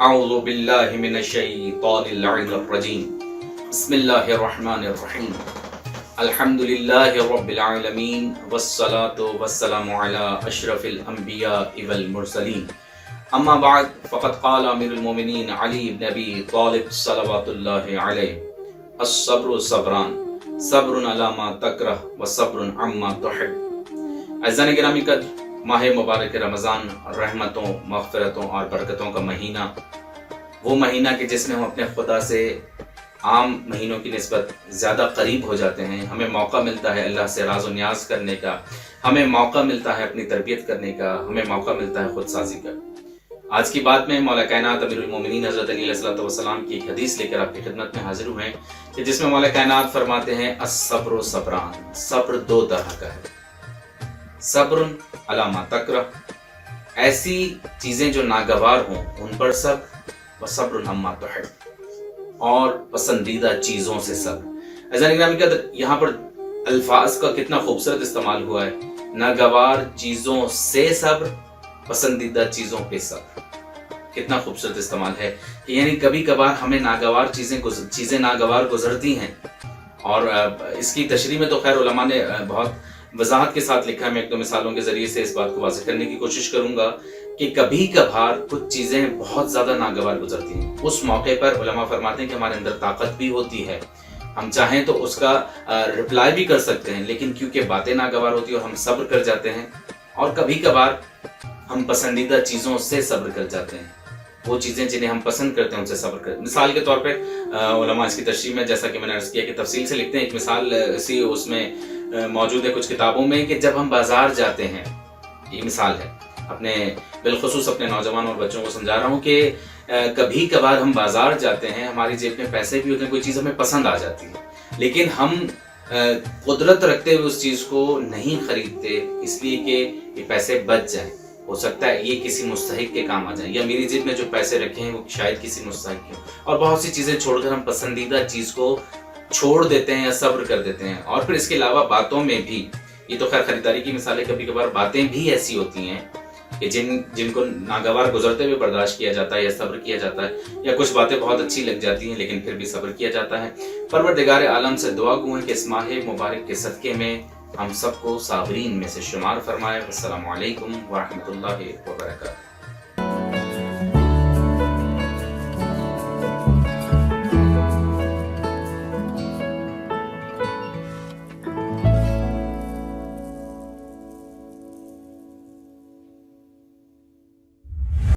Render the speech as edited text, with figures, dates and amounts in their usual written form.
اعوذ باللہ من الشیطان اللعین الرجیم بسم اللہ الرحمن الرحیم الحمدللہ رب العالمین والصلاة والسلام علی اشرف الانبیاء والمرسلین اما بعد فقد قال امیر المومنین علی بن ابی طالب صلوات اللہ علیہ الصبر صبران صبر علی ما تکرہ وصبر عما تحب۔ عزیزان گرامی قدر، ماہ مبارک رمضان رحمتوں، مغفرتوں اور برکتوں کا مہینہ، وہ مہینہ کہ جس میں ہم اپنے خدا سے عام مہینوں کی نسبت زیادہ قریب ہو جاتے ہیں۔ ہمیں موقع ملتا ہے اللہ سے راز و نیاز کرنے کا، ہمیں موقع ملتا ہے اپنی تربیت کرنے کا، ہمیں موقع ملتا ہے خود سازی کا۔ آج کی بات میں مولا کائنات امیر المومنین حضرت علی علیہ السلام کی ایک حدیث لے کر آپ کی خدمت میں حاضر ہوئے ہیں کہ جس میں مولا کائنات فرماتے ہیں الصبر صبران، صبر دو طرح کا ہے۔ صبر علی ما تکرہ، ایسی چیزیں جو ناگوار ہوں ان پر صبر، وصبر عما تحب، اور پسندیدہ چیزوں سے صبر۔ عزیزان گرامی قدر، یہاں پر الفاظ کا کتنا خوبصورت استعمال ہوا ہے، ناگوار چیزوں سے صبر، پسندیدہ چیزوں پہ صبر۔ کتنا خوبصورت استعمال ہے، یعنی کبھی کبھار ہمیں ناگوار چیزیں ناگوار گزرتی ہیں، اور اس کی تشریح میں تو خیر علماء نے بہت وضاحت کے ساتھ لکھا ہے۔ میں ایک دو مثالوں کے ذریعے سے اس بات کو واضح کرنے کی کوشش کروں گا کہ کبھی کبھار کچھ چیزیں بہت زیادہ ناگوار گزرتی ہیں۔ اس موقع پر علماء فرماتے ہیں کہ ہمارے اندر طاقت بھی ہوتی ہے، ہم چاہیں تو اس کا رپلائی بھی کر سکتے ہیں، لیکن کیونکہ باتیں ناگوار ہوتی ہیں اور ہم صبر کر جاتے ہیں، اور کبھی کبھار ہم پسندیدہ چیزوں سے صبر کر جاتے ہیں، وہ چیزیں جنہیں ہم پسند کرتے ہیں ان سے صبر کرتے ہیں۔ مثال کے طور پہ علماء اس کی تشریح میں، جیسا کہ میں نے عرض کیا کہ تفصیل سے لکھتے ہیں، ایک مثال اسی اس میں موجود ہے کچھ کتابوں میں کہ جب ہم بازار جاتے ہیں، یہ مثال ہے، اپنے بالخصوص اپنے نوجوان اور بچوں کو سمجھا رہا ہوں کہ کبھی کبھار ہم بازار جاتے ہیں، ہماری جیب میں پیسے بھی ہوتے ہیں، کوئی چیز ہمیں پسند آ جاتی ہے، لیکن ہم قدرت رکھتے ہوئے اس چیز کو نہیں خریدتے، اس لیے کہ یہ پیسے بچ جائیں، ہو سکتا ہے یہ کسی مستحق کے کام آ جائیں، یا میری جیب میں جو پیسے رکھے ہیں وہ شاید کسی مستحق کے، اور بہت سی چیزیں چھوڑ کر ہم پسندیدہ چیز کو چھوڑ دیتے ہیں یا صبر کر دیتے ہیں۔ اور پھر اس کے علاوہ باتوں میں بھی، یہ تو خیر خریداری کی مثال ہے، کبھی کبھار باتیں بھی ایسی ہوتی ہیں کہ جن کو ناگوار گزرتے ہوئے برداشت کیا جاتا ہے یا صبر کیا جاتا ہے، یا کچھ باتیں بہت اچھی لگ جاتی ہیں لیکن پھر بھی صبر کیا جاتا ہے۔ پروردگار عالم سے دعا گو ہے کہ اس ماہ مبارک کے صدقے میں ہم سب کو صابرین میں سے شمار فرمائے۔ السلام علیکم ورحمۃ اللہ وبرکاتہ۔